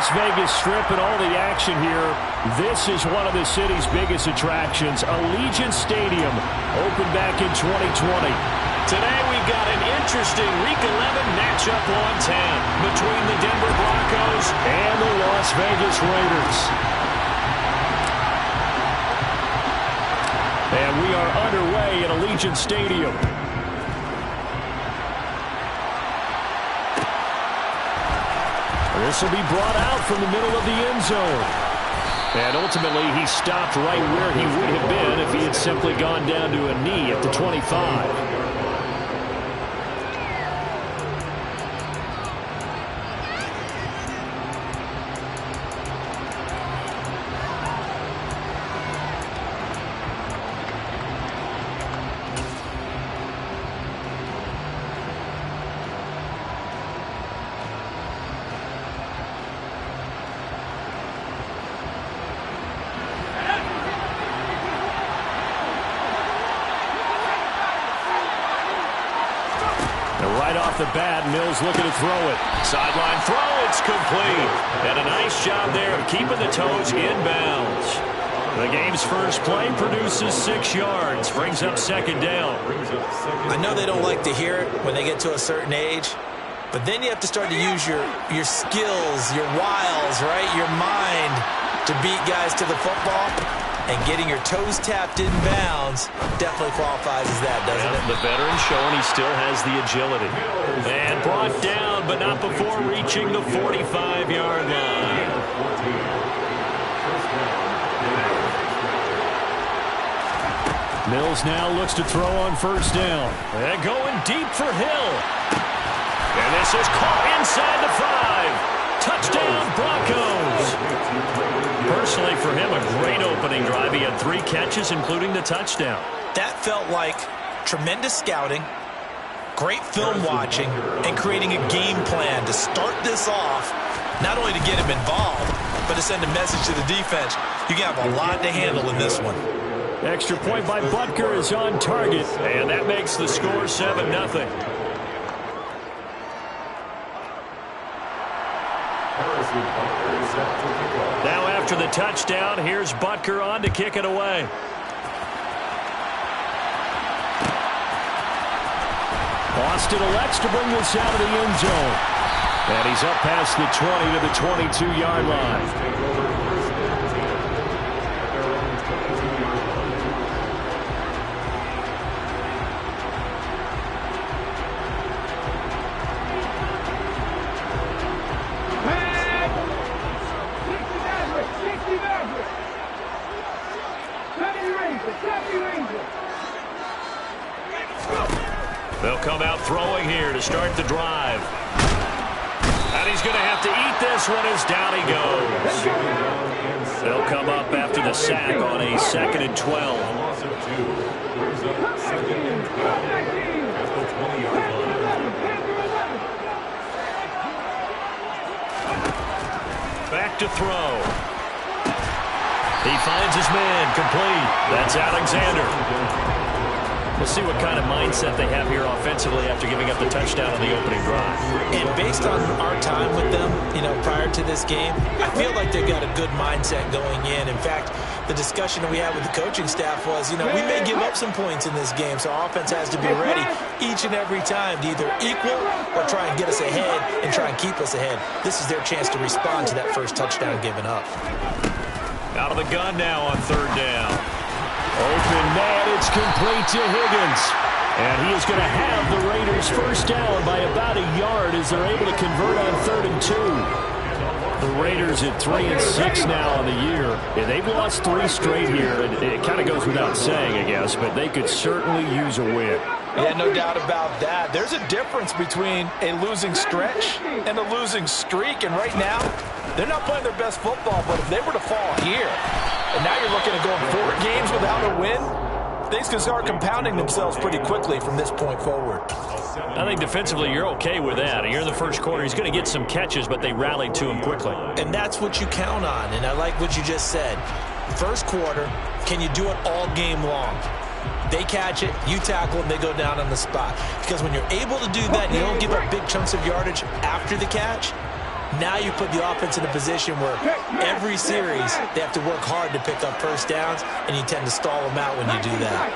Las Vegas Strip and all the action here. This is one of the city's biggest attractions. Allegiant Stadium opened back in 2020. Today we've got an interesting Week 11 matchup on tap between the Denver Broncos and the Las Vegas Raiders. And we are underway at Allegiant Stadium. This will be brought out from the middle of the end zone. And ultimately, he stopped right where he would have been if he had simply gone down to a knee at the 25. Right off the bat, Mills looking to throw it. Sideline throw, it's complete. And a nice job there of keeping the toes inbounds. The game's first play produces 6 yards, brings up second down. I know they don't like to hear it when they get to a certain age, but then you have to start to use your skills, your wiles, right, your mind to beat guys to the football. And getting your toes tapped in bounds definitely qualifies as that, doesn't it? The veteran showing he still has the agility. And brought down, but not before reaching the 45-yard line. Mills now looks to throw on first down. And going deep for Hill. And this is caught inside the 5. Touchdown, Broncos. Personally, for him, a great opening drive. He had 3 catches, including the touchdown. That felt like tremendous scouting, great film watching, and creating a game plan to start this off, not only to get him involved, but to send a message to the defense. You can have a lot to handle in this one. Extra point by Butker is on target. And that makes the score 7-0. Now after the touchdown, here's Butker on to kick it away. Austin elects to bring this out of the end zone. And he's up past the 20 to the 22-yard line. They'll come out throwing here to start the drive. And he's going to have to eat this one as down he goes. They'll come up after the sack on a 2nd and 12. Back to throw. He finds his man complete. That's Alexander. We'll see what kind of mindset they have here offensively after giving up the touchdown on the opening drive. And based on our time with them, prior to this game, I feel like they've got a good mindset going in. In fact, the discussion that we had with the coaching staff was, we may give up some points in this game, so our offense has to be ready each and every time to either equal or try and get us ahead and try and keep us ahead. This is their chance to respond to that first touchdown given up. Out of the gun now on 3rd down. Open man, it's complete to Higgins. And he is going to have the Raiders first down by about a yard as they're able to convert on 3rd and 2. The Raiders at 3-6 now on the year. And they've lost 3 straight here. And it kind of goes without saying, I guess, but they could certainly use a win. Yeah, no doubt about that. There's a difference between a losing stretch and a losing streak. And right now, they're not playing their best football. But if they were to fall here, and now you're looking at going 4 games without a win, things can start compounding themselves pretty quickly from this point forward. I think defensively you're okay with that. You're in the first quarter. He's going to get some catches, but they rallied to him quickly. And that's what you count on. And I like what you just said. First quarter, can you do it all game long? They catch it, you tackle them, they go down on the spot. Because when you're able to do that and you don't give up big chunks of yardage after the catch, Now you put the offense in a position where every series they have to work hard to pick up first downs, and you tend to stall them out when you do that.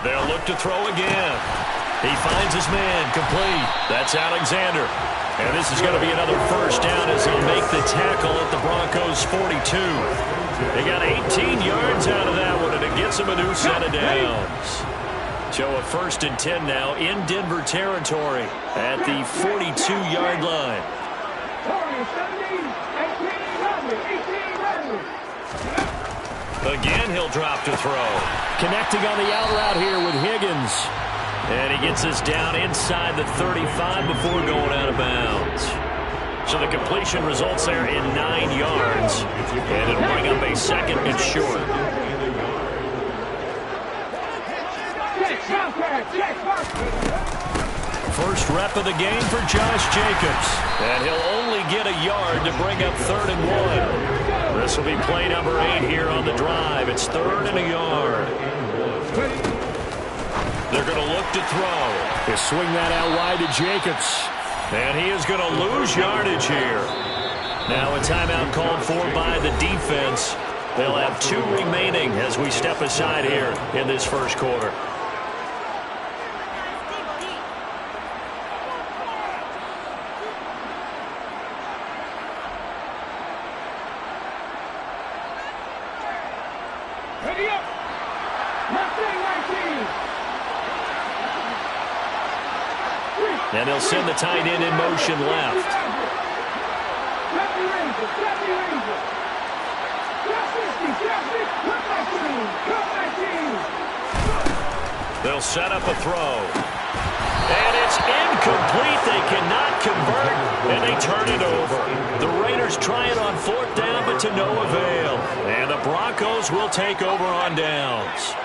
They'll look to throw again. He finds his man, complete. That's Alexander. And this is going to be another first down as he'll make the tackle at the Broncos' 42. They got 18 yards out of that one, and it gets them a new set of downs. So a 1st and 10 now in Denver territory at the 42-yard line. Again, he'll drop to throw. Connecting on the out route here with Higgins. And he gets us down inside the 35 before going out of bounds. So the completion results there in 9 yards. And it'll bring up a 2nd and short. First rep of the game for Josh Jacobs. And he'll only get a yard to bring up 3rd and 1. This will be play number 8 here on the drive. It's 3rd and a yard. They're going to look to throw. They swing that out wide to Jacobs. And he is going to lose yardage here. Now a timeout called for by the defense. They'll have 2 remaining as we step aside here in this first quarter. And they'll send the tight end in motion left. They'll set up a throw. And it's incomplete. They cannot convert, and they turn it over. The Raiders try it on 4th down, but to no avail. And the Broncos will take over on downs.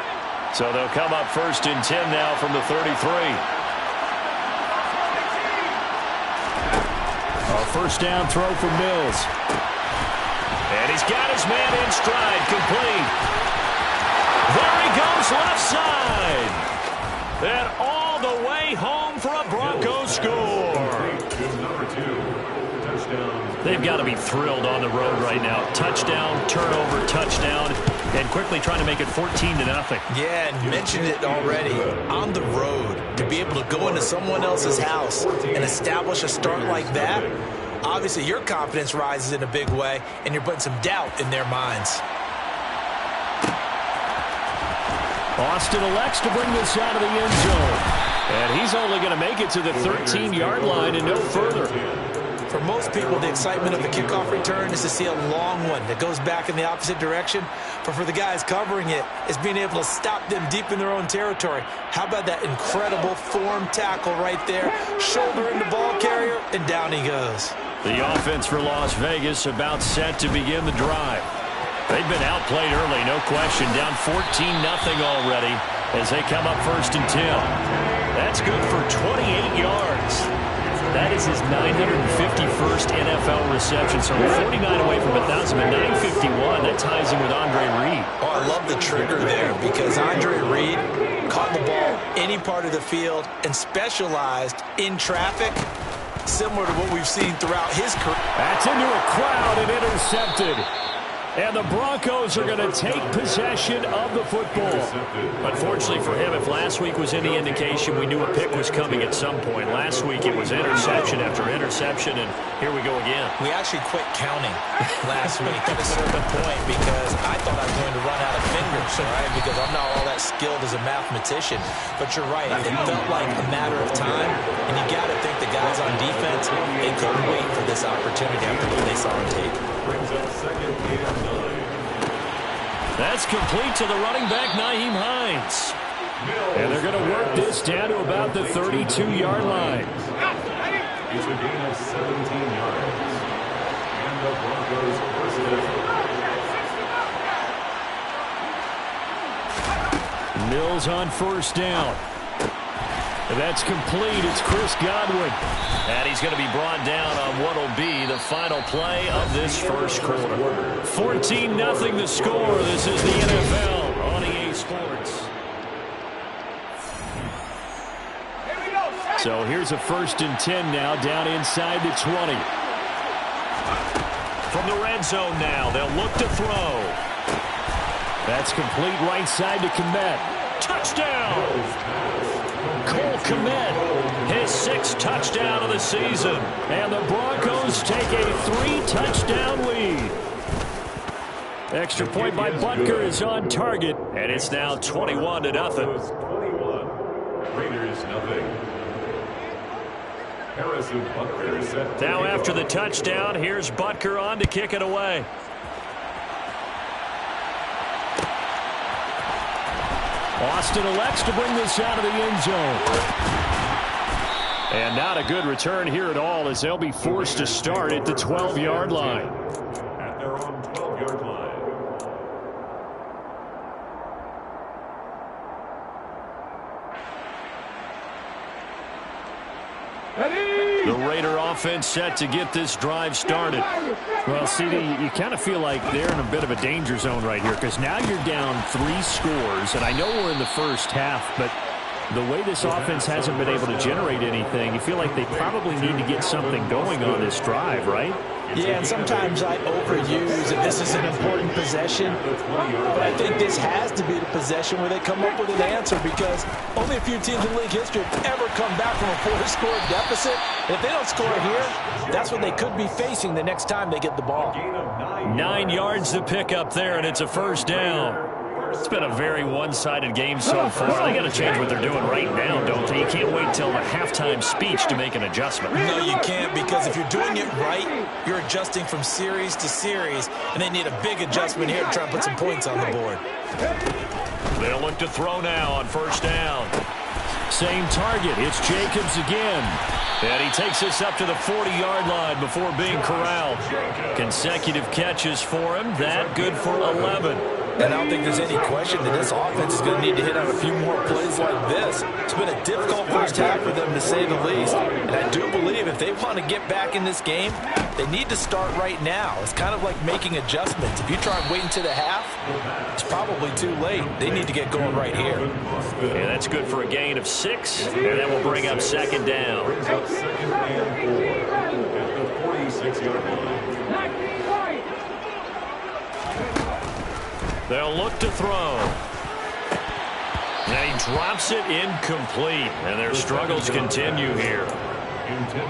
So they'll come up 1st and 10 now from the 33. First down throw for Mills. And he's got his man in stride, complete. There he goes left side. And all the way home for a Broncos score. They've got to be thrilled on the road right now. Touchdown, turnover, touchdown, and quickly trying to make it 14-0. Yeah, and mentioned it already. On the road, to be able to go into someone else's house and establish a start like that, obviously your confidence rises in a big way, and you're putting some doubt in their minds. Austin elects to bring this out of the end zone. And he's only going to make it to the 13-yard line and no further. For most people, the excitement of the kickoff return is to see a long one that goes back in the opposite direction. But for the guys covering it, it's being able to stop them deep in their own territory. How about that incredible form tackle right there? Shoulder in the ball carrier, and down he goes. The offense for Las Vegas about set to begin the drive. They've been outplayed early, no question. Down 14-0 already as they come up 1st and 10. That's good for 28 yards. That is his 951st NFL reception. So 49 away from 1,000, but 951. That ties him with Andre Reed. Oh, I love the trigger there because Andre Reed caught the ball any part of the field and specialized in traffic, similar to what we've seen throughout his career. That's into a crowd and intercepted. And the Broncos are going to take possession of the football. Unfortunately for him, if last week was any indication, we knew a pick was coming at some point. Last week it was interception after interception, and here we go again. We actually quit counting last week at a certain point because I thought I was going to run out of fingers, right? Because I'm not all that skilled as a mathematician. But you're right. It felt like a matter of time, and you got to think the guys on defense, they couldn't wait for this opportunity after what they saw on tape. That's complete to the running back, Nyheim Hines. And they're going to work this down to about the 32-yard line. It's a gain of 17 yards. And the Broncos first. Mills on 1st down. That's complete. It's Chris Godwin. And he's going to be brought down on what will be the final play of this first quarter. 14-0 the score. This is the NFL on EA Sports. So here's a 1st and 10 now, down inside the 20. From the red zone now, they'll look to throw. That's complete right side to Kmet. Touchdown! Cole Kmet, his 6th touchdown of the season. And the Broncos take a 3-touchdown lead. Extra point by Butker is on target. And it's now 21-0. 21. Raiders nothing. Harrison Butker set. Now after the touchdown, here's Butker on to kick it away. Austin elects to bring this out of the end zone. And not a good return here at all, as they'll be forced to start at the 12-yard line. At their own 12-yard line. The Raider offense set to get this drive started. Well, CD, you kind of feel like they're in a bit of a danger zone right here, because now you're down 3 scores, and I know we're in the first half, but the way this offense hasn't been able to generate anything, you feel like they probably need to get something going on this drive, right? Yeah, and sometimes I overuse if this is an important possession, but I think this has to be the possession where they come up with an answer, because only a few teams in league history have ever come back from a 4-score deficit. If they don't score here, that's what they could be facing the next time they get the ball. 9 yards to pick up there, and it's a 1st down. It's been a very one-sided game so far. They got to change what they're doing right now, don't they? You can't wait till the halftime speech to make an adjustment. No, you can't, because if you're doing it right, you're adjusting from series to series, and they need a big adjustment here to try and put some points on the board. They'll look to throw now on 1st down. Same target. It's Jacobs again. And he takes this up to the 40-yard line before being corralled. Consecutive catches for him. That good for 11. And I don't think there's any question that this offense is going to need to hit on a few more plays like this. It's been a difficult first half for them, to say the least. And I do believe if they want to get back in this game, they need to start right now. It's kind of like making adjustments. If you try and wait until the half, it's probably too late. They need to get going right here. And that's good for a gain of 6. And that will bring up 2nd down. Brings up 2nd and 4 at the 46-yard line. They'll look to throw. And he drops it incomplete. And their struggles continue here.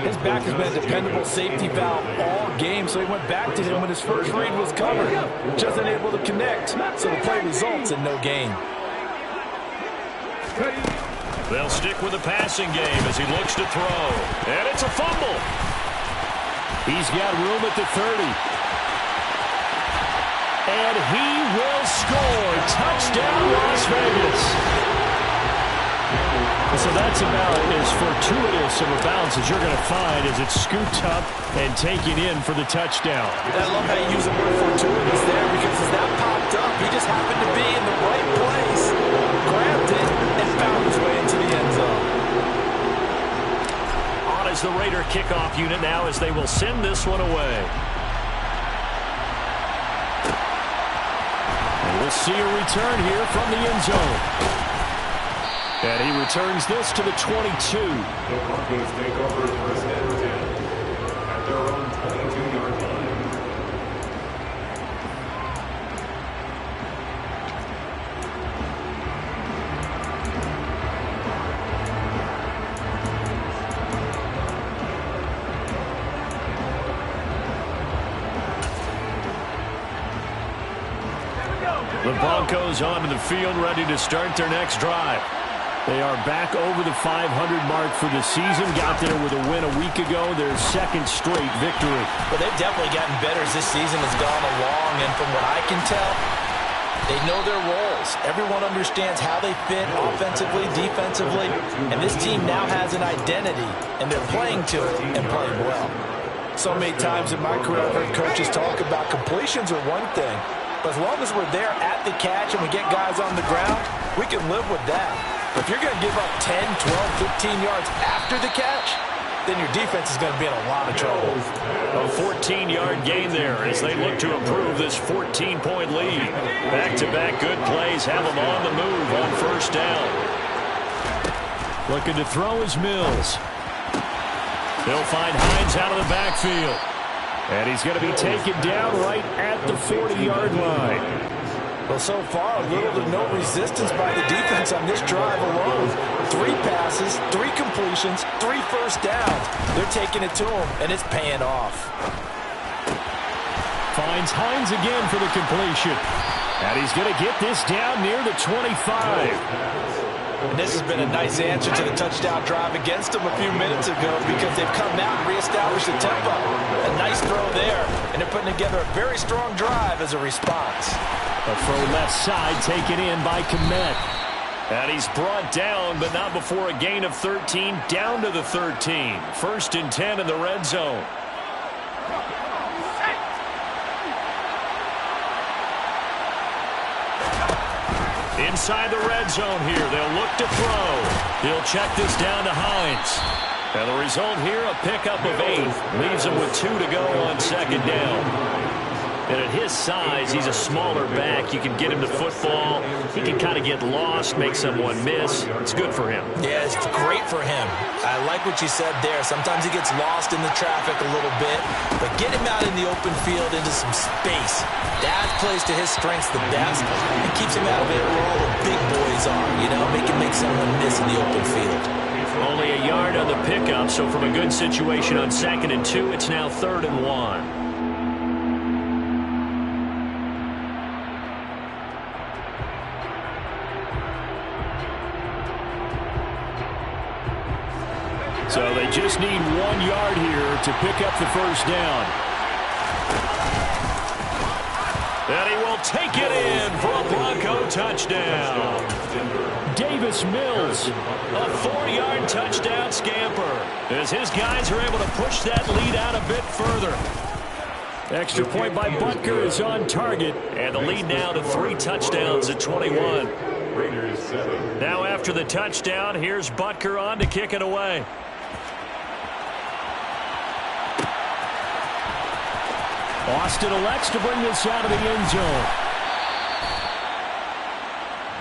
His back has been a dependable safety valve all game, so he went back to him when his first read was covered. Just unable to connect, so the play results in no gain. They'll stick with the passing game as he looks to throw. And it's a fumble. He's got room at the 30. And he will score. Touchdown, Las Vegas. So that's about as fortuitous of a bounce as you're going to find as it's scooped up and taken in for the touchdown. I love how you use the word fortuitous there, because as that popped up, he just happened to be in the right place, grabbed it, and found his way into the end zone. On is the Raider kickoff unit now as they will send this one away. We'll see a return here from the end zone. And he returns this to the 22. The Broncos take over 1st and 10 at their own 22-yard line. The Broncos onto the field, ready to start their next drive. They are back over the 500 mark for the season. Got there with a win a week ago, their 2nd straight victory. But they've definitely gotten better as this season has gone along, and from what I can tell, they know their roles. Everyone understands how they fit offensively, defensively, and this team now has an identity, and they're playing to it and playing well. So many times in my career, I've heard coaches talk about completions are one thing, but as long as we're there at the catch and we get guys on the ground, we can live with that. If you're going to give up 10, 12, 15 yards after the catch, then your defense is going to be in a lot of trouble. A 14-yard gain there as they look to improve this 14-point lead. Back-to-back good plays have them on the move on 1st down. Looking to throw is Mills. He'll find Hines out of the backfield. And he's going to be taken down right at the 40-yard line. Well, so far, little to no resistance by the defense on this drive alone. 3 passes, 3 completions, 3 first downs. They're taking it to him, and it's paying off. Finds Hines again for the completion. And he's going to get this down near the 25. And this has been a nice answer to the touchdown drive against them a few minutes ago because they've come out and reestablished the tempo. A nice throw there, and they're putting together a very strong drive as a response. A throw left side taken in by Kmet. And he's brought down, but not before a gain of 13, down to the 13. 1st and 10 in the red zone. Inside the red zone here, they'll look to throw. He'll check this down to Hines. And the result here, a pickup of 8. Leaves him with 2 to go on 2nd down. And at his size, he's a smaller back. You can get him to football. He can kind of get lost, make someone miss. It's good for him. Yeah, it's great for him. I like what you said there. Sometimes he gets lost in the traffic a little bit. But get him out in the open field into some space. That plays to his strengths the best and keeps him out of it where all the big boys are. You know, make someone miss in the open field. Only a yard on the pickup, so from a good situation on 2nd and 2, it's now 3rd and 1. So they just need 1 yard here to pick up the 1st down. And he will take it in for a Bronco touchdown. Davis Mills, a 4-yard touchdown scamper, as his guys are able to push that lead out a bit further. Extra point by Butker is on target, and the lead now to 3 touchdowns at 21. Now after the touchdown, here's Butker on to kick it away. Austin elects to bring this out of the end zone.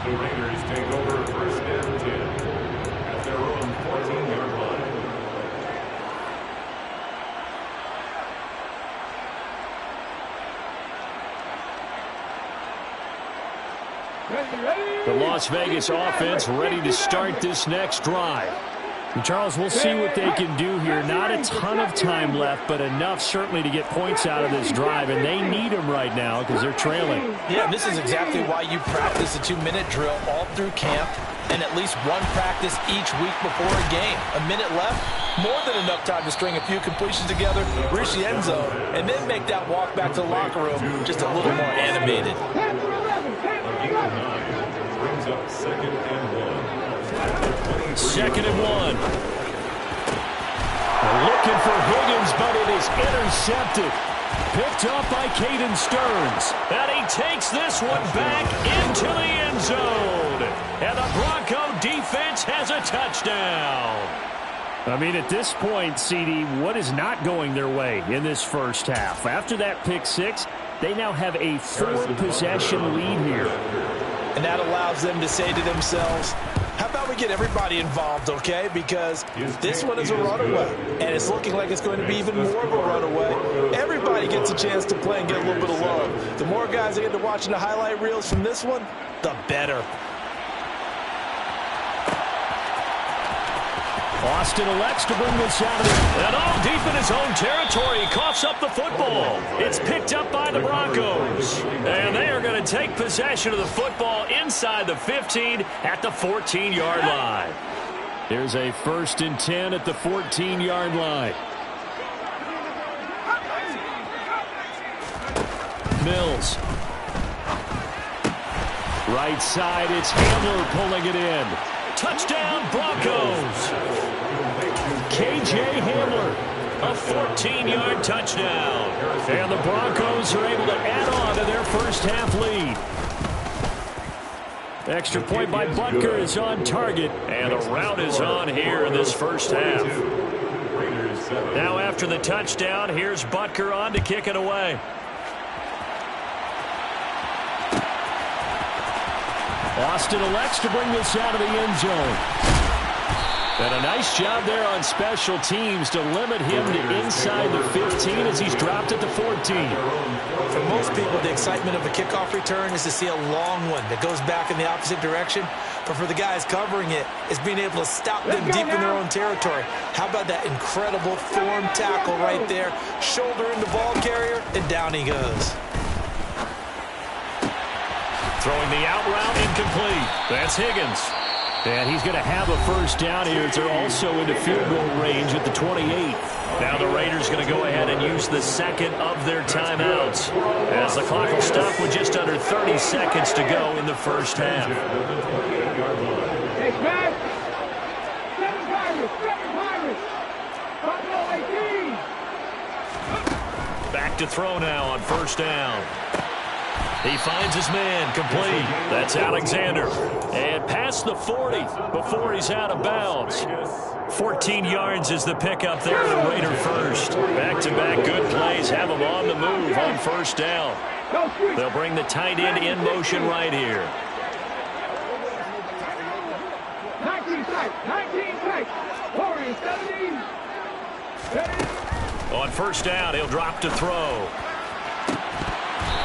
The Raiders take over 1st and 10 at their own 14-yard line. The Las Vegas offense ready to start this next drive. And Charles, we'll see what they can do here. Not a ton of time left, but enough certainly to get points out of this drive, and they need them right now because they're trailing. Yeah, and this is exactly why you practice a 2-minute drill all through camp and at least 1 practice each week before a game. A minute left, more than enough time to string a few completions together, reach the end zone, and then make that walk back to the locker room just a little more animated. Brings up 2nd and 1. 2nd and 1. Looking for Higgins, but it is intercepted. Picked up by Caden Stearns. And he takes this one back into the end zone. And the Bronco defense has a touchdown. I mean, at this point, CD, what is not going their way in this first half? After that pick 6, they now have a 4-possession lead here. And that allows them to say to themselves, how about we get everybody involved, okay? Because this one is a runaway, and it's looking like it's going to be even more of a runaway. Everybody gets a chance to play and get a little bit of love. The more guys that get to watching the highlight reels from this one, the better. Austin elects to bring this out of the... And all deep in his own territory, he coughs up the football. It's picked up by the Broncos. And they are going to take possession of the football inside the 15 at the 14-yard line. Here's a 1st and 10 at the 14-yard line. Mills. Right side, it's Hamler pulling it in. Touchdown, Broncos. K.J. Hamler, a 14-yard touchdown. And the Broncos are able to add on to their first half lead. Extra point by Butker is on target. And the route is on here in this first half. Now after the touchdown, here's Butker on to kick it away. Austin elects to bring this out of the end zone. And a nice job there on special teams to limit him to inside the 15 as he's dropped it to 14. For most people, the excitement of a kickoff return is to see a long one that goes back in the opposite direction. But for the guys covering it, it's being able to stop them deep in their own territory. How about that incredible form tackle right there? Shoulder into ball carrier, and down he goes. Throwing the out route, incomplete. That's Higgins. And he's going to have a first down here. They're also into field goal range at the 28. Now the Raiders going to go ahead and use the second of their timeouts, as the clock will stop with just under 30 seconds to go in the first half. Back to throw now on first down. He finds his man, complete. That's Alexander. And past the 40 before he's out of bounds. 14 yards is the pickup there to Raider first. Back-to-back good plays have him on the move on first down. They'll bring the tight end in motion right here. 19 tight. 40, 17. On first down, he'll drop to throw.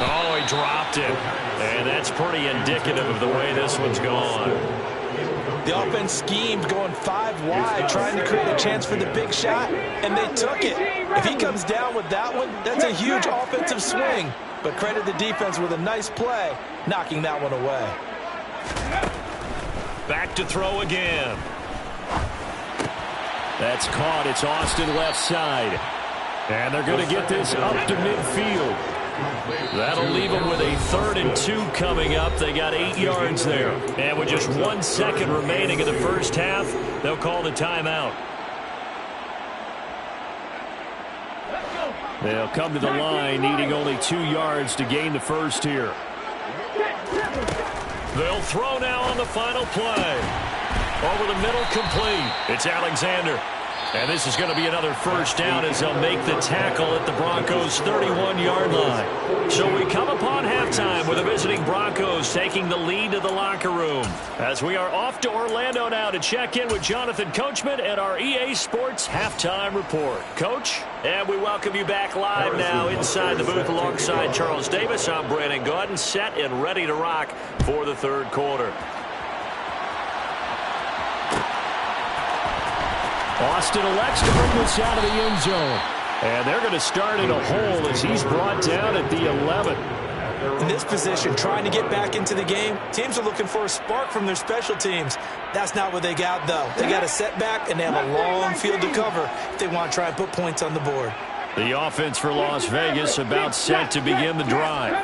Oh, he dropped it. And that's pretty indicative of the way this one's gone. The offense schemed going 5 wide, trying to create a chance for the big shot, and they took it. If he comes down with that one, that's a huge offensive swing. But credit the defense with a nice play, knocking that one away. Back to throw again. That's caught. It's Austin left side. And they're going to get this up to midfield. That'll leave them with a 3rd and 2 coming up. They got 8 yards there. And with just 1 second remaining in the first half, they'll call the timeout. They'll come to the line needing only 2 yards to gain the first here. They'll throw now on the final play. Over the middle, complete. It's Alexander. And this is going to be another first down as they'll make the tackle at the Broncos' 31-yard line. So we come upon halftime with the visiting Broncos taking the lead to the locker room. As we are off to Orlando now to check in with Jonathan Coachman and our EA Sports Halftime Report. Coach, and we welcome you back live now inside the booth alongside Charles Davis. I'm Brandon Gordon, set and ready to rock for the third quarter. Austin elects to bring this out of the end zone. And they're going to start in a hole as he's brought down at the 11. In this position, trying to get back into the game, teams are looking for a spark from their special teams. That's not what they got, though. They got a setback, and they have a long field to cover if they want to try and put points on the board. The offense for Las Vegas about set to begin the drive.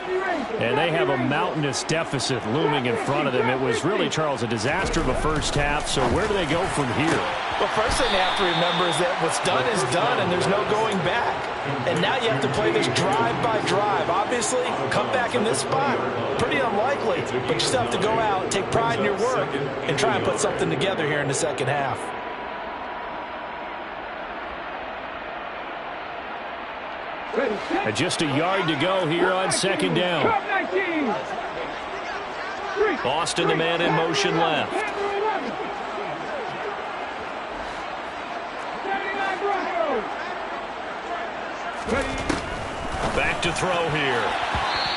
And they have a mountainous deficit looming in front of them. It was really, Charles, a disaster of a first half. So where do they go from here? Well, first thing they have to remember is that what's done is done, and there's no going back. And now you have to play this drive by drive. Obviously, come back in this spot, pretty unlikely. But you still have to go out, take pride in your work, and try and put something together here in the second half. And just a yard to go here on second down. Austin, the man in motion left. Back to throw here.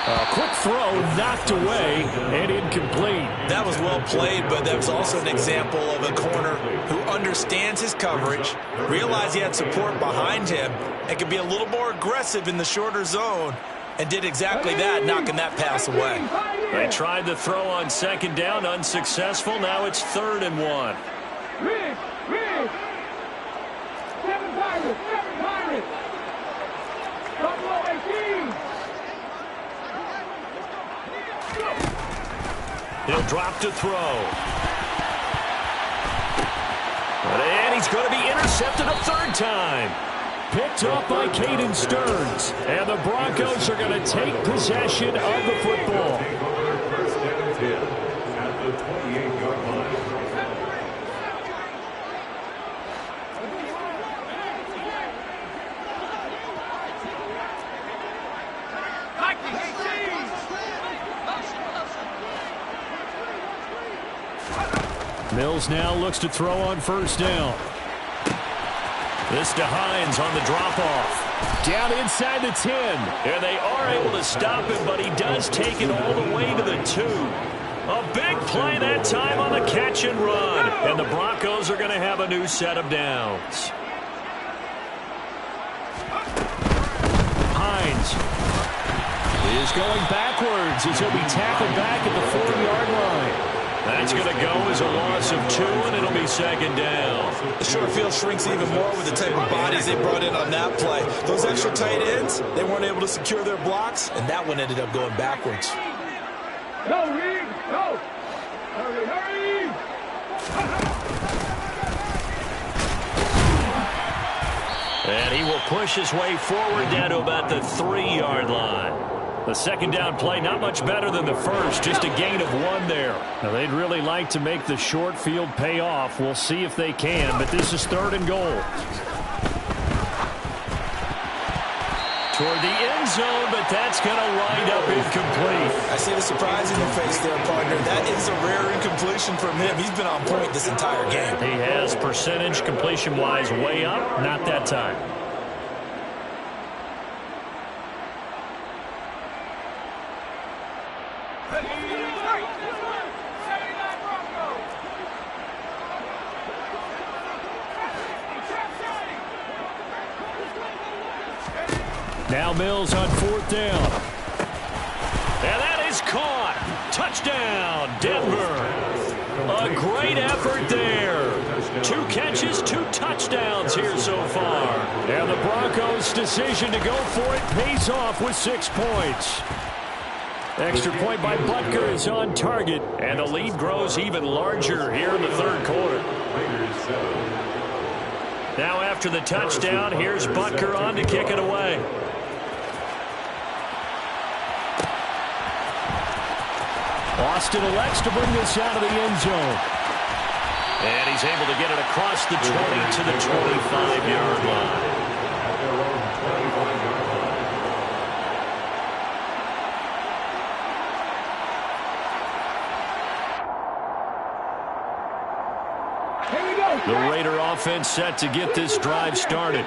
A quick throw knocked away and incomplete. That was well played, but that was also an example of a corner who understands his coverage, realized he had support behind him, and could be a little more aggressive in the shorter zone, and did exactly that, knocking that pass away. They tried the throw on second down, unsuccessful. Now it's 3rd and 1. He'll drop to throw. And he's going to be intercepted a 3rd time. Picked up by Caden Stearns. And the Broncos are going to take possession of the football. First and 10 at the 28-yard line. Mills now looks to throw on first down. This to Hines on the drop-off. Down inside the 10. And they are able to stop him, but he does take it all the way to the 2. A big play that time on the catch and run. And the Broncos are going to have a new set of downs. Hines is going backwards as he'll be tackled back at the 4-yard line. That's going to go as a loss of 2, and it'll be second down. The short field shrinks even more with the type of bodies they brought in on that play. Those extra tight ends, they weren't able to secure their blocks, and that one ended up going backwards. Go, Reed, go! Hurry, hurry! And he will push his way forward down to about the 3-yard line. The second down play, not much better than the first, just a gain of 1 there. Now, they'd really like to make the short field pay off. We'll see if they can, but this is 3rd and goal. Toward the end zone, but that's going to wind up incomplete. I see the surprise in your face there, partner. That is a rare incompletion from him. He's been on point this entire game. He has percentage completion-wise way up, not that time. Now Mills on 4th down. And that is caught. Touchdown, Denver. A great effort there. 2 catches, 2 touchdowns here so far. And the Broncos' decision to go for it pays off with 6 points. Extra point by Butker is on target. And the lead grows even larger here in the 3rd quarter. Now after the touchdown, here's Butker on to kick it away. Austin elects to bring this out of the end zone. And he's able to get it across the 20 to the 25-yard line. The Raider offense set to get this drive started.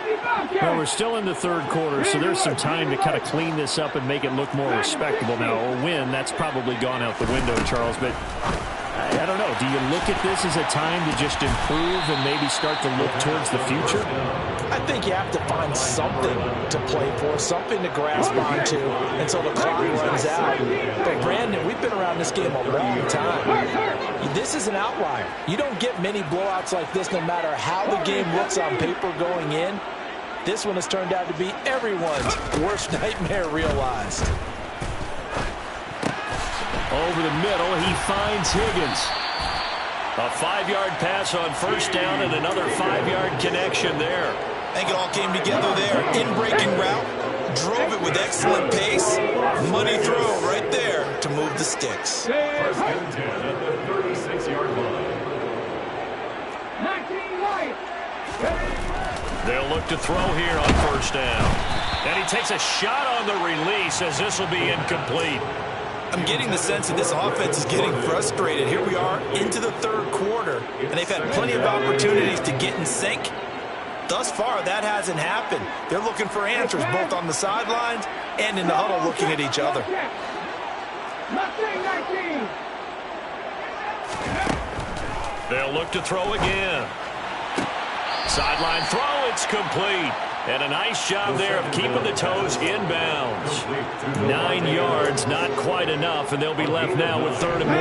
Well, we're still in the 3rd quarter, so there's some time to kind of clean this up and make it look more respectable. Now, a win, that's probably gone out the window, Charles, but I don't know. Do you look at this as a time to just improve and maybe start to look towards the future? I think you have to find something to play for, something to grasp onto until the clock runs out. But, Brandon, we've been around this game a long time. This is an outlier. You don't get many blowouts like this no matter how the game looks on paper going in. This one has turned out to be everyone's worst nightmare realized. Over the middle, he finds Higgins. A 5-yard pass on first down and another 5-yard connection there. I think it all came together there. In-breaking route, drove it with excellent pace. Money throw right there to move the sticks. First and 10 at the 36-yard line. 19 right. They'll look to throw here on first down. And he takes a shot on the release as this will be incomplete. I'm getting the sense that this offense is getting frustrated. Here we are into the 3rd quarter, and they've had plenty of opportunities to get in sync. Thus far, that hasn't happened. They're looking for answers both on the sidelines and in the huddle looking at each other. They'll look to throw again. Sideline throw, it's complete. And a nice job there of keeping the toes inbounds. 9 yards, not quite enough, and they'll be left now with 3rd and 1.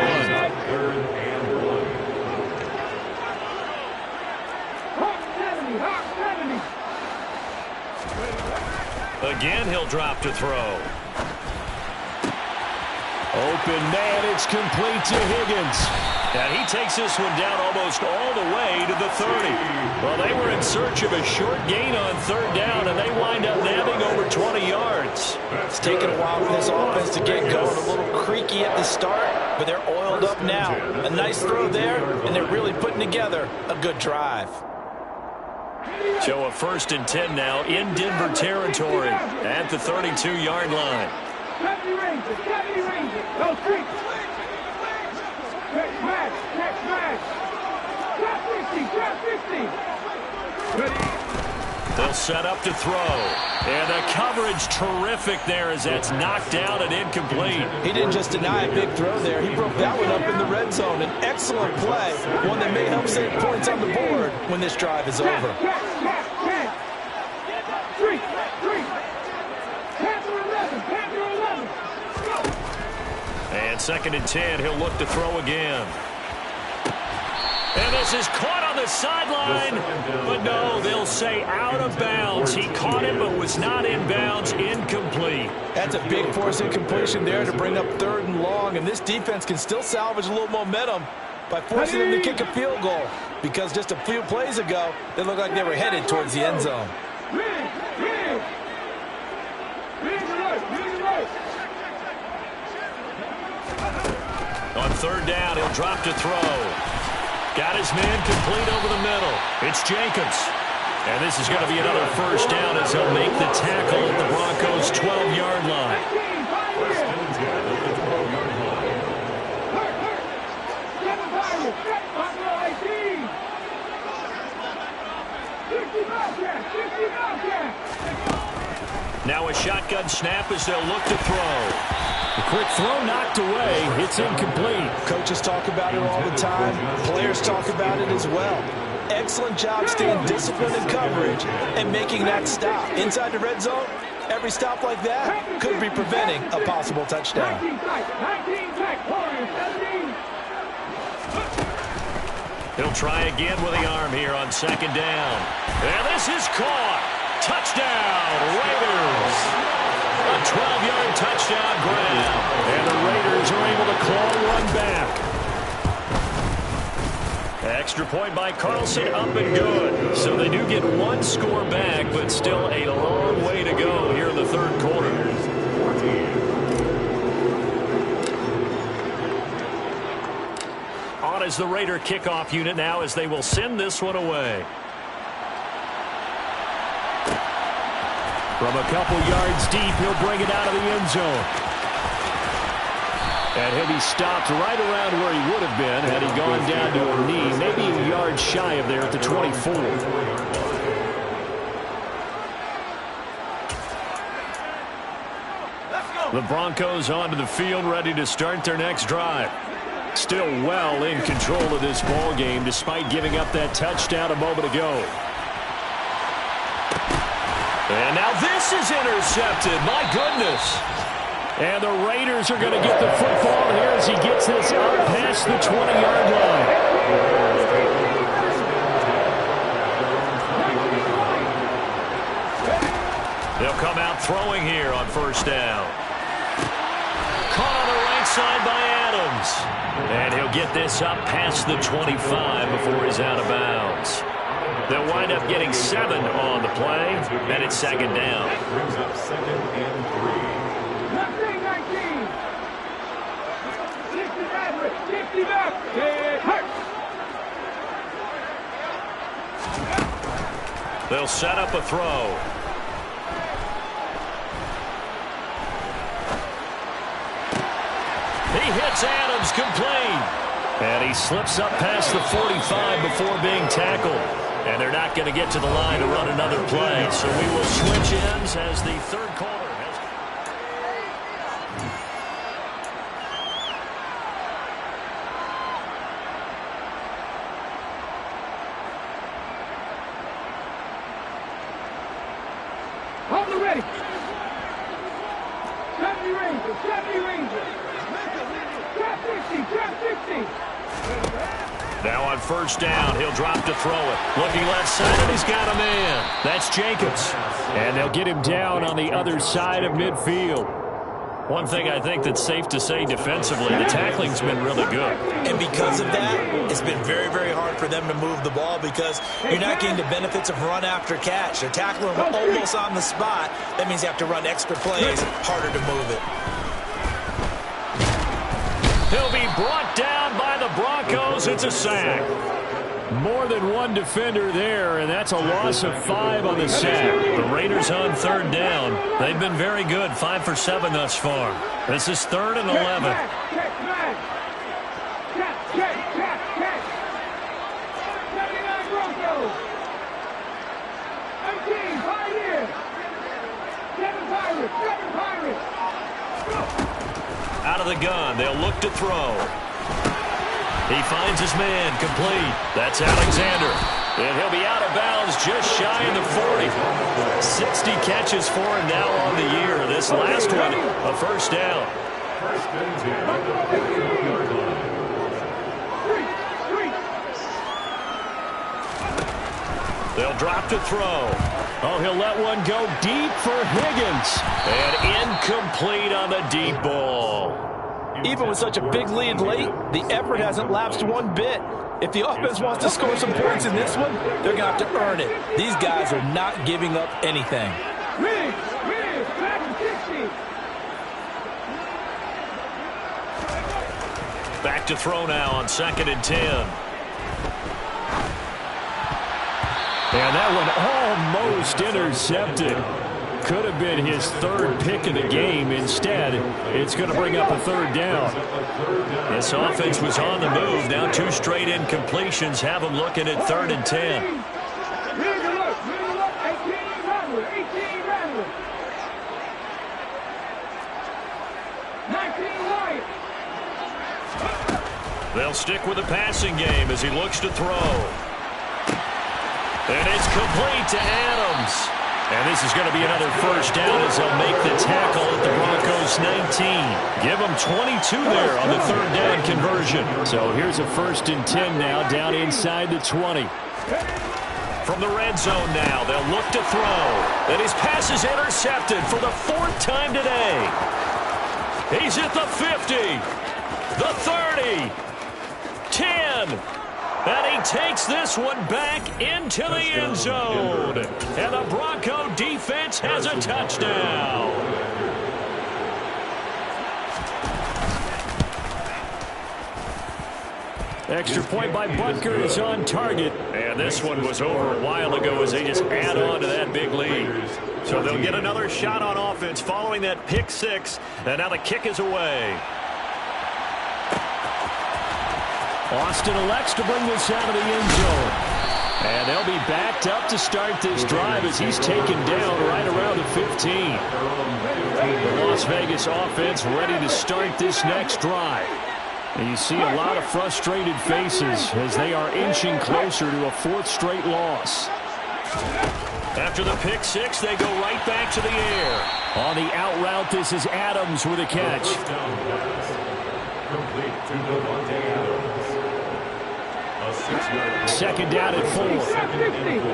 Again, he'll drop to throw. Open man, it's complete to Higgins. And he takes this one down almost all the way to the 30. Well, they were in search of a short gain on 3rd down, and they wind up nabbing over 20 yards. It's taken a while for this offense to get going. A little creaky at the start, but they're oiled up now. A nice throw there, and they're really putting together a good drive. So a 1st and 10 now in Denver territory at the 32-yard line. Deputy Rangers, go street. Next match. They'll set up to throw. And the coverage terrific there as that's knocked down and incomplete. He didn't just deny a big throw there. He broke that one up in the red zone. An excellent play. One that may help save points on the board when this drive is over. And 2nd and 10, he'll look to throw again. And this is caught on the sideline. But no, they'll say out of bounds. He caught it but was not in bounds. Incomplete. That's a big force incompletion there to bring up 3rd and long. And this defense can still salvage a little momentum by forcing them to kick a field goal. Because just a few plays ago, they looked like they were headed towards the end zone. On 3rd down, he'll drop to throw. Got his man complete over the middle. It's Jacobs. And this is going to be another 1st down as he'll make the tackle at the Broncos' 12-yard line. Now a shotgun snap as they'll look to throw. The quick throw knocked away. It's incomplete. Coaches talk about it all the time. Players talk about it as well. Excellent job staying disciplined in coverage and making that stop. Inside the red zone, every stop like that could be preventing a possible touchdown. He'll try again with the arm here on 2nd down. And this is caught. Touchdown, Raiders. A 12-yard touchdown grab. And the Raiders are able to claw one back. Extra point by Carlson, up and good. So they do get one score back, but still a long way to go here in the 3rd quarter. On is the Raider kickoff unit now as they will send this one away. From a couple yards deep, he'll bring it out of the end zone. And he'll be stopped right around where he would have been had he gone down to a knee, maybe a yard shy of there at the 24. The Broncos onto the field, ready to start their next drive. Still well in control of this ball game, despite giving up that touchdown a moment ago. And now this is intercepted. My goodness. And the Raiders are going to get the football here as he gets this out past the 20-yard line. They'll come out throwing here on 1st down. Caught on the right side by Adams. And he'll get this up past the 25 before he's out of bounds. They'll wind up getting 7 on the play, and it's 2nd down. That brings up 2nd and 3. They'll set up a throw. He hits Adams complete. And he slips up past the 45 before being tackled. And they're not going to get to the line to run another play. So we will switch ends as the 3rd quarter has. Hold the ready. 70 Rangers, 70 Rangers. Trap 60, trap 60. Now on 1st down, he'll drop to throw it. Looking left side, and he's got a man. That's Jacobs. And they'll get him down on the other side of midfield. One thing I think that's safe to say defensively, the tackling's been really good. And because of that, it's been very, very hard for them to move the ball because you're not getting the benefits of run after catch. They're tackling almost on the spot. That means you have to run extra plays, harder to move it. He'll be brought down by the Broncos. It's a sack. More than one defender there, and that's a loss of 5 on the sack. The Raiders on 3rd down. They've been very good, 5 for 7 thus far. This is 3rd and 11. Out of the gun, they'll look to throw. He finds his man, complete. That's Alexander. And he'll be out of bounds just shy of the 40. 60 catches for him now on the year. This last one, a first down. They'll drop to throw. Oh, he'll let one go deep for Higgins. And incomplete on the deep ball. Even with such a big lead late, the effort hasn't lapsed one bit. If the offense wants to score some points in this one, they're going to have to earn it. These guys are not giving up anything. Back to throw now on 2nd and 10. And that one almost intercepted. Could have been his 3rd pick of the game. Instead, it's going to bring up a 3rd down. This offense was on the move. Now 2 straight incompletions have them looking at 3rd and 10. They'll stick with the passing game as he looks to throw. And it's complete to Adams. And this is going to be another first down as they'll make the tackle at the Broncos 19. Give them 22 there on the 3rd down conversion. So here's a 1st and 10 now down inside the 20. From the red zone now, they'll look to throw. And his pass is intercepted for the 4th time today. He's at the 50, the 30, 10. And he takes this one back into the end zone. And the Bronco defense has a touchdown. Extra point by Butker is on target. And this one was over a while ago as they just add on to that big lead. So they'll get another shot on offense following that pick 6. And now the kick is away. Austin elects to bring this out of the end zone. And they'll be backed up to start this drive as he's taken down right around the 15. The Las Vegas offense ready to start this next drive. And you see a lot of frustrated faces as they are inching closer to a 4th straight loss. After the pick 6, they go right back to the air. On the out route, this is Adams with a catch. Complete to Devontae Adams. 2nd down at 4. 2nd and 4.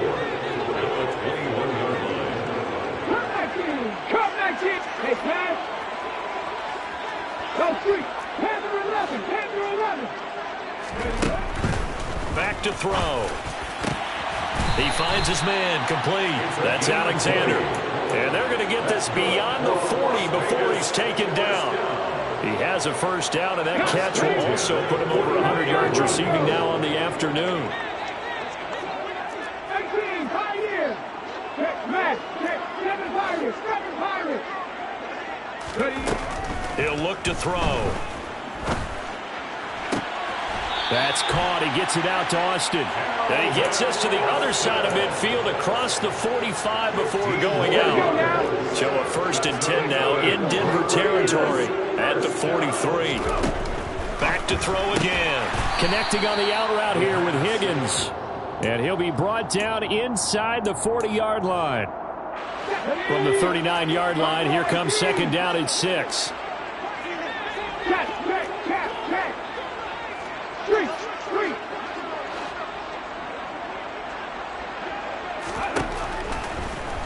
Come back in. Hey, pass. Go 3. Panther 11. Panther 11. Back to throw. He finds his man, complete. That's Alexander. And they're going to get this beyond the 40 before he's taken down. He has a first down, and that catch will also put him over 100 yards receiving now on the afternoon. 18, Pioneer. Check, Matt. Check, 7 Pirates. 7 Pirates. He'll look to throw. That's caught. He gets it out to Austin. And he gets us to the other side of midfield across the 45 before going out. So a 1st and 10 now in Denver territory at the 43. Back to throw again. Connecting on the out route here with Higgins. And he'll be brought down inside the 40-yard line. From the 39-yard line, here comes 2nd down at 6.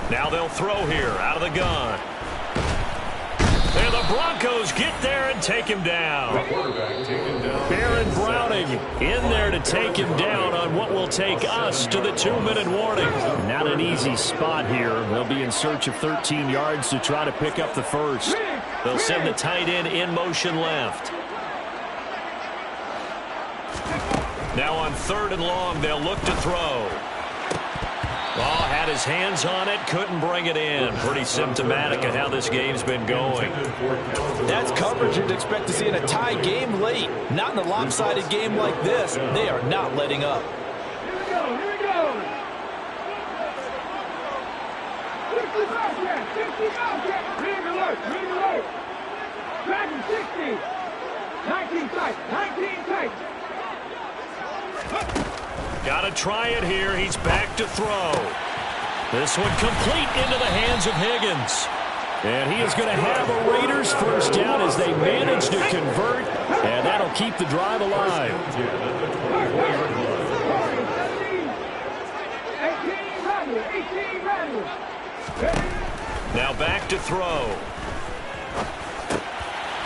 Now they'll throw here out of the gun. And the Broncos get there and take him down. Baron Browning in there to take him down on what will take us to the 2-minute warning. Not an easy spot here. They'll be in search of 13 yards to try to pick up the first. They'll send the tight end in motion left. Now on 3rd and long, they'll look to throw. Oh, had his hands on it, couldn't bring it in. Pretty symptomatic of how this game's been going. That's coverage you'd expect to see in a tie game late. Not in a lopsided game like this. They are not letting up. Here we go. 50 Bobcat. 50 Bobcat. 60. 19 tight. 19 tight. Got to try it here. He's back to throw. This one complete into the hands of Higgins. And he is going to have a Raiders first down as they manage to convert. And that'll keep the drive alive. 18 radius. Now back to throw.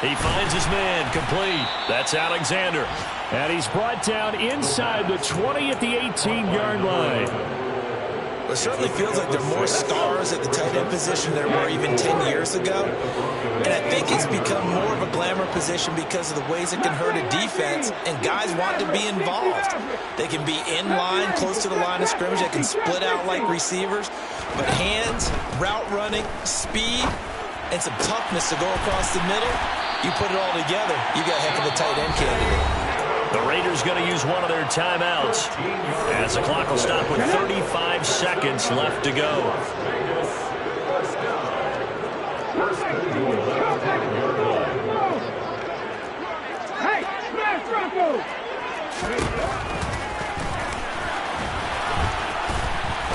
He finds his man, complete. That's Alexander. And he's brought down inside the 20 at the 18-yard line. It certainly feels like there are more stars at the tight end position than there were even 10 years ago. And I think it's become more of a glamour position because of the ways it can hurt a defense, and guys want to be involved. They can be in line, close to the line of scrimmage. They can split out like receivers. But hands, route running, speed, and some toughness to go across the middle, you put it all together, you got a heck of a tight end candidate. The Raiders going to use one of their timeouts as the clock will stop with 35 seconds left to go. Hey, smash Bronco!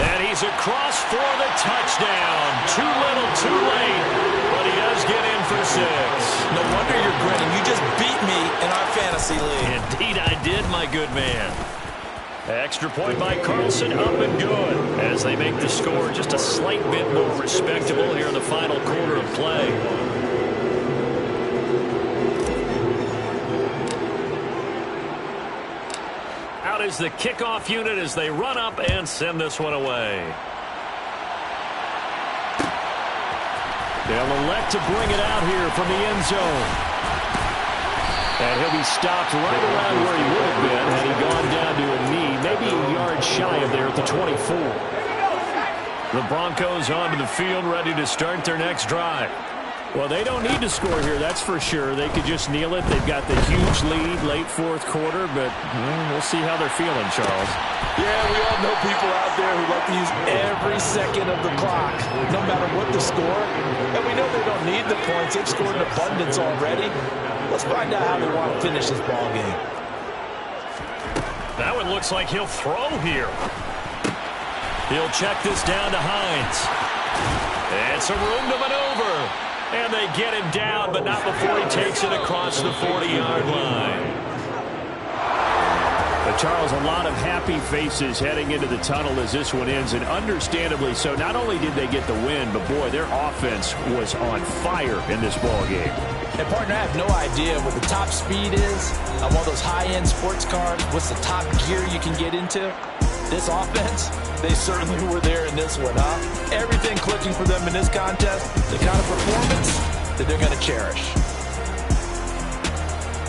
And he's across for the touchdown. Too little, too late, but he does get in for 6. No wonder you're grinning. You just beat me in our fantasy league. Indeed I did, my good man. Extra point by Carlson, up and good, as they make the score just a slight bit more respectable here in the final quarter of play. Out is the kickoff unit as they run up and send this one away. They'll elect to bring it out here from the end zone. And he'll be stopped right around where he would have been had he gone down to a knee, maybe a yard shy of there at the 24. The Broncos onto the field, ready to start their next drive. Well, they don't need to score here, that's for sure. They could just kneel it. They've got the huge lead late fourth quarter, but we'll see how they're feeling, Charles. Yeah, we all know people out there who like to use every second of the clock, no matter what the score. And we know they don't need the points. They've scored in abundance already. Let's find out how they want to finish this ball game. That one looks like he'll throw here. He'll check this down to Hines. And some room to maneuver. And they get him down, but not before he takes it across the 40-yard line. But Charles, a lot of happy faces heading into the tunnel as this one ends, and understandably so. Not only did they get the win, but boy, their offense was on fire in this ball game. And partner, I have no idea what the top speed is on one of those high-end sports cars. What's the top gear you can get into? This offense, they certainly were there in this one, huh? Everything clicking for them in this contest, the kind of performance that they're going to cherish.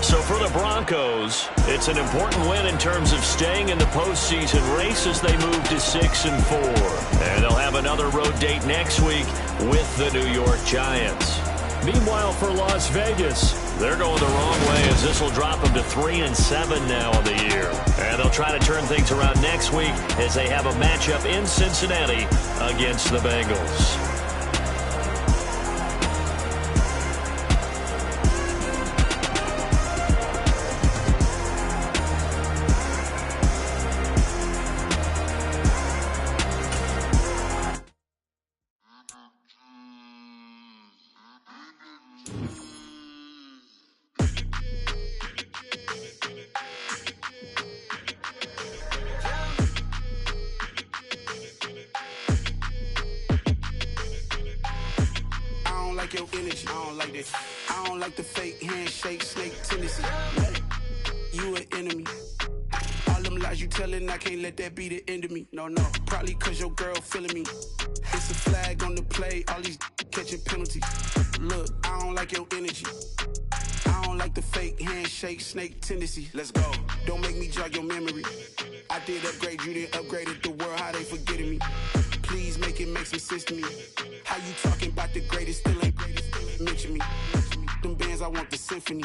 So for the Broncos, it's an important win in terms of staying in the postseason race as they move to 6-4. And they'll have another road date next week with the New York Giants. Meanwhile, for Las Vegas, they're going the wrong way as this will drop them to 3-7 now on the year. And they'll try to turn things around next week as they have a matchup in Cincinnati against the Bengals. Your energy, I don't like that. I don't like the fake handshake, snake tendency. You an enemy. All them lies you telling, I can't let that be the end of me. No, probably cause your girl feeling me. It's a flag on the play, all these catching penalties. Look, I don't like your energy. I don't like the fake handshake, snake tendency. Let's go. Don't make me jog your memory. I did upgrade, you didn't upgrade it. The world, how they forgetting me. Please make it make some sense to me. How you talking about the greatest, still ain't greatest, mention me. Them bands, I want the symphony.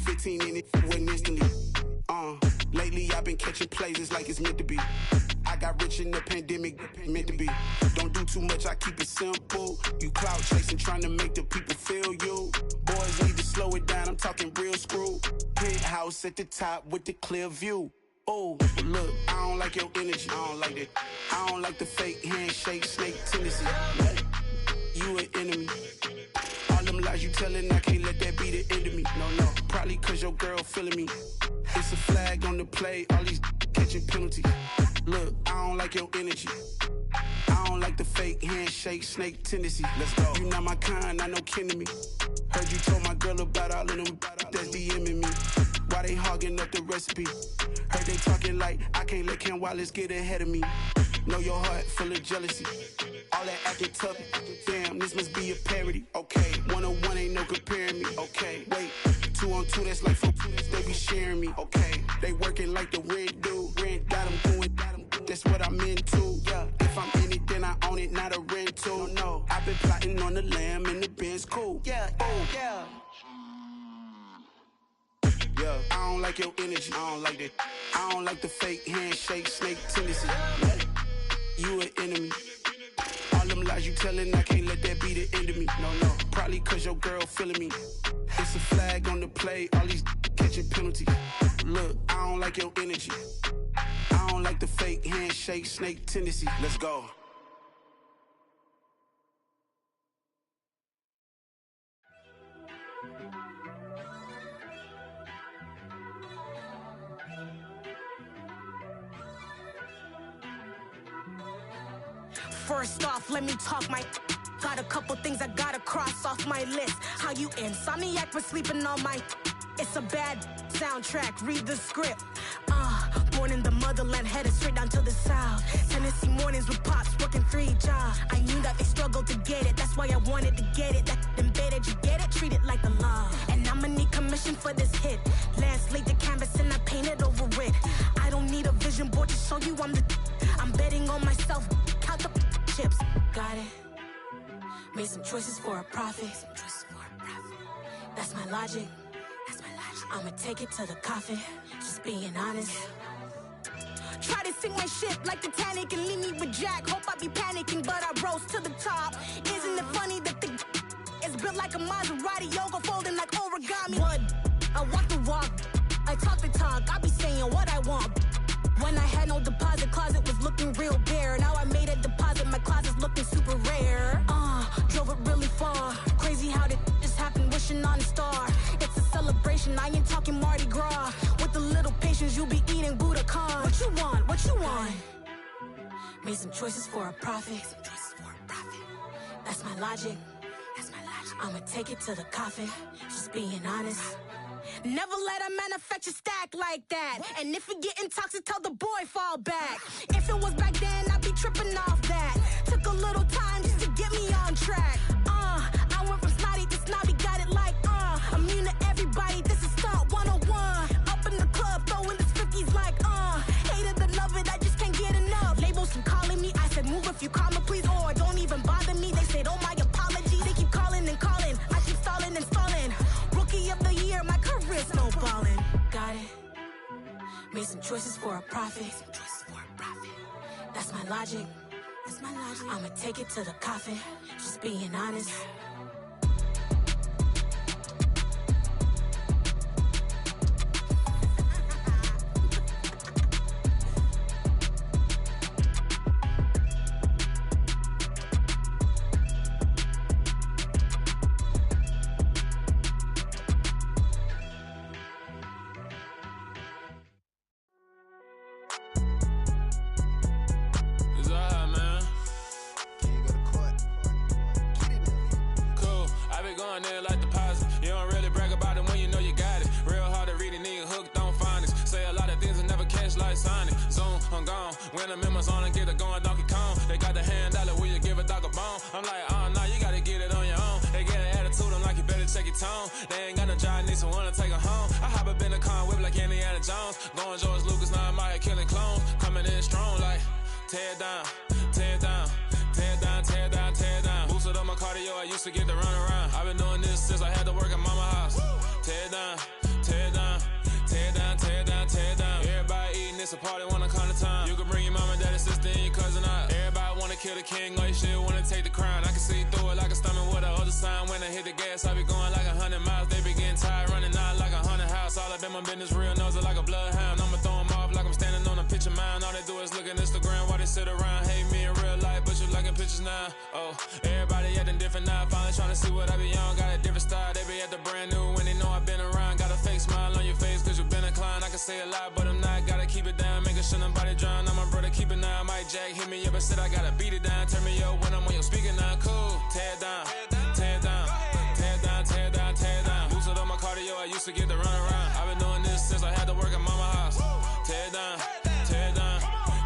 15 in it, went instantly. Lately I've been catching plays, it's like it's meant to be. I got rich in the pandemic, meant to be. Don't do too much, I keep it simple. You clout chasing, trying to make the people feel you. Boys need to slow it down, I'm talking real screw. Penthouse at the top with the clear view. Oh, look, I don't like your energy, I don't like that. I don't like the fake handshake, snake tendency. You an enemy. All them lies you telling, I can't let that be the end of me. No, probably cause your girl feeling me. It's a flag on the play, all these catching penalties. Look, I don't like your energy. I don't like the fake handshake, snake tendency. Let's go. You not my kind, I know kin to me. Heard you told my girl about all of them that's DMing me. Why they hogging up the recipe? Heard they talking like I can't let Ken Wallace get ahead of me. Know your heart full of jealousy. All that acting tough, damn, this must be a parody. Okay, 1-on-1 ain't no comparing me. Okay, wait, 2-on-2, that's like 4, they be sharing me. Okay, they working like the rent do. Rent got them going, that's what I'm into. Yeah, if I'm in it, then I own it, not a rental. No, I've been plotting on the lamb and the Benz cool. Yeah, oh, yeah. Yeah, I don't like your energy, I don't like that. I don't like the fake handshake, snake tendency. You an enemy. All them lies you telling, I can't let that be the end of me. No, probably cause your girl feeling me. It's a flag on the play, all these catching penalties. Look, I don't like your energy. I don't like the fake handshake, snake tendency. Let's go. First off, let me talk my. Got a couple things I gotta cross off my list. How you insomniac for sleeping on my. It's a bad soundtrack, read the script. Born in the motherland, headed straight down to the south. Tennessee mornings with pops, working 3 jobs. I knew that they struggled to get it, that's why I wanted to get it. That embedded, you get it, treat it like a law. And I'ma need commission for this hit. Last laid the canvas and I painted over it. I don't need a vision board to show you I'm betting on myself, count the chips. Got it. Made some choices for a profit. That's my logic. I'ma take it to the coffin. Just being honest. Try to sink my ship like Titanic and leave me with Jack. Hope I be panicking, but I rose to the top. Isn't it funny that the is built like a Maserati, yoga folding like origami? What? I walk the walk, I talk the talk. I be saying what I want. When I had no deposit, closet was looking real bare. Now I made a deposit, my closet's looking super rare. Drove it really far. Crazy how did just happen, wishing on a star. It's a celebration, I ain't talking Mardi Gras. With a little patience, you'll be eating Budokan. What you want? What you want? Made some choices for a profit. That's my logic. I'ma take it to the coffin. Just being honest. Never let a manufacture stack like that. And if it getting toxic, tell the boy fall back. If it was back then, I'd be tripping off that. Took a little time just to get me on track. I went from snotty to snobby, got it like immune to everybody, this is stunt 101. Up in the club, throwing this 50s like hate it or love it, I just can't get enough. Labels keep calling me, I said move if you call me please, or don't even bother me. They said oh my apologies, they keep calling and calling. I keep stalling and stalling. Rookie of the year, my career snowballing. Got it. Made some choices for a profit. That's my logic. I'ma take it to the coffin. Just being honest. When the members on and get it going Donkey Kong, they got the hand dollar, will you give a dog a bone? I'm like, oh no, you gotta get it on your own. They get an attitude, I'm like, you better check your tone. They ain't got no job, need someone to take her home. I hop up in the car, whip like Indiana Jones. Going George Lucas, now I'm out here killing clones. Coming in strong like, tear down, tear down, tear down, tear down, tear down. Boosted up my cardio, I used to get to run around. I've been doing this since I had to work at mama house. Tear down, tear down, tear down, tear down, tear down. party wanna come to town. You can bring your mama, daddy, sister, and your cousin out. Everybody wanna kill the king, like shit, wanna take the crown. I can see through it like a stomach with a other sign. When I hit the gas, I be going like 100 miles. They be getting tired, running out like a haunted house. All up in my business, real nose like a bloodhound. I'ma throw them off like I'm standing on a picture mound. All they do is look at Instagram while they sit around. Hate me in real life, but you liking pictures now. Oh, everybody acting different now. Finally trying to see what I be on. Got a different style, they be at the brand new when they know I've been around. Got a fake smile on your face cause you been inclined. I can say a lot, but I'm not. Gotta keep it down, making sure nobody drown. I'm my brother, keep it now. Mike Jack hit me up and said I gotta beat it down. Turn me up when I'm on your speaker now. Cool, tear it down, tear it down, tear it down, tear it down, tear it down. Boosted on my cardio, I used to get to run around. I've been doing this since I had to work at mama house. Tear it down, tear it down,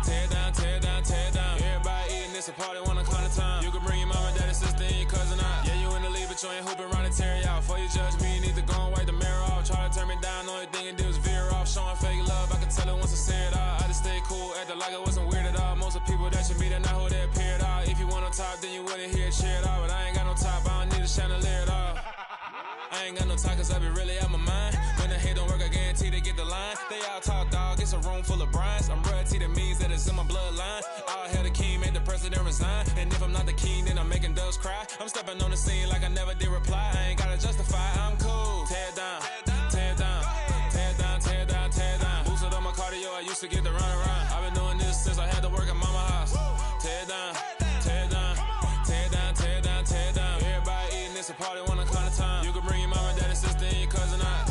tear it down, tear it down, tear it down. Everybody eating this, a party wanna come to town. You can bring your mama, daddy, sister, and your cousin out. Yeah, you in the lead, but you ain't hooping around and tear it out. Before you judge me, you need to go and wipe the mirror off. Try to turn me down, the only thing you do is veer off. Showing fake love, I can tell it once I say it all. I just stay cool, acting like it wasn't weird at all. Most of the people that you meet are not who they appear at all. If you want on top, then you wouldn't hear it cheer at all. But I ain't got no top, I don't need a chandelier at all. I ain't got no time cause I be really out my mind. When the hate don't work, I guarantee they get the line. They all talk dog, it's a room full of brines. I'm royalty, that means that it's in my bloodline. All hell the king, made the president resign. And if I'm not the king, then I'm making doves cry. I'm stepping on the scene like I never did reply. I ain't gotta justify, I'm cool. Tear it down, tear it down, tear it down, tear it down, tear it down. Boosted on my cardio, I used to get to run around. I've been doing this since I had to work at mama house. Tear it down, tear it down, tear it down, tear it down, tear it down. Everybody eating this, a party wanna come to town. You can bring your mama, daddy, sister, and your cousin out.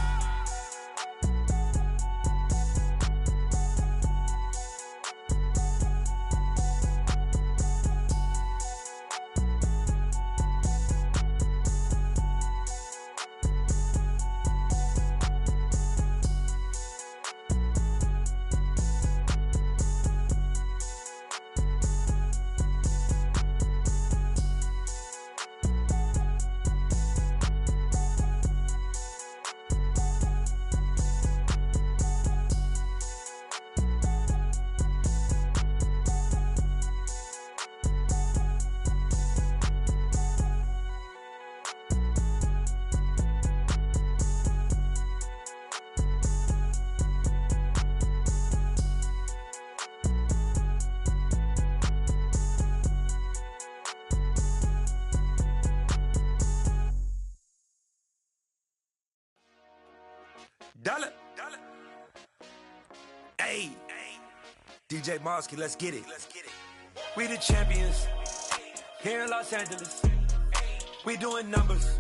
Dollar. Hey. DJ Mosky, let's get it. We the champions here in Los Angeles. We doing numbers.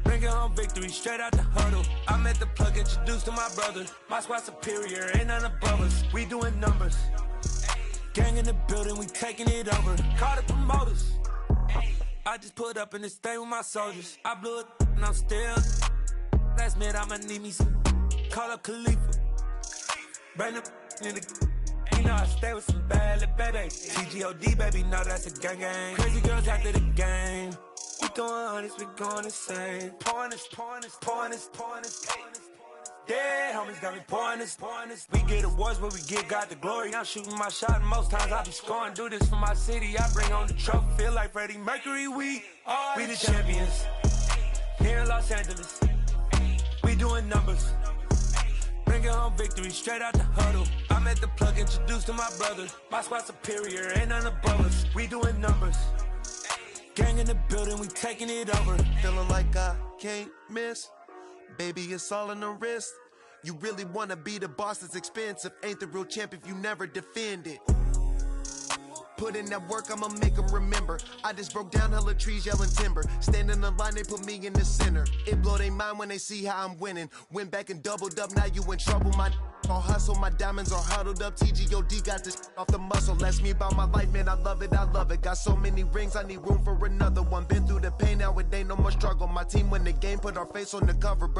Bringing home victory straight out the huddle. I'm at the plug, introduced to my brother. My squad superior, ain't none above us. We doing numbers. Gang in the building, we taking it over. Call the promoters. I just put up in this thing with my soldiers. I blew it and I'm still. Last minute, I'ma need me some. Call up Khalifa. Bring them in the. You know I stay with some bad little baby. TGOD, baby, no, that's a gang gang. Crazy girls after the game. We throwing hundreds, we going insane. Pouring this. Yeah, homies got me pouring this. We get awards, but we give God the glory. I'm shooting my shot, and most times I be scoring. Do this for my city, I bring on the trophy. Feel like Freddie Mercury, we the champions. Here in Los Angeles. We doing numbers. Bringing home victory straight out the huddle. I'm at the plug, introduced to my brother. My squad superior, ain't none above us. We doing numbers. Gang in the building, we taking it over. Feeling like I can't miss. Baby, it's all in the wrist. You really wanna be the boss, it's expensive. Ain't the real champ if you never defend it. Put in that work, I'ma make them remember. I just broke down hella trees, yelling timber. Stand in the line, they put me in the center. It blow they mind when they see how I'm winning. Went back and doubled up, now you in trouble. My all hustle, my diamonds are huddled up. TGOD got this off the muscle. That's me about my life, man, I love it. Got so many rings, I need room for another one. Been through the pain, now it ain't no more struggle. My team win the game, put our face on the cover, brother.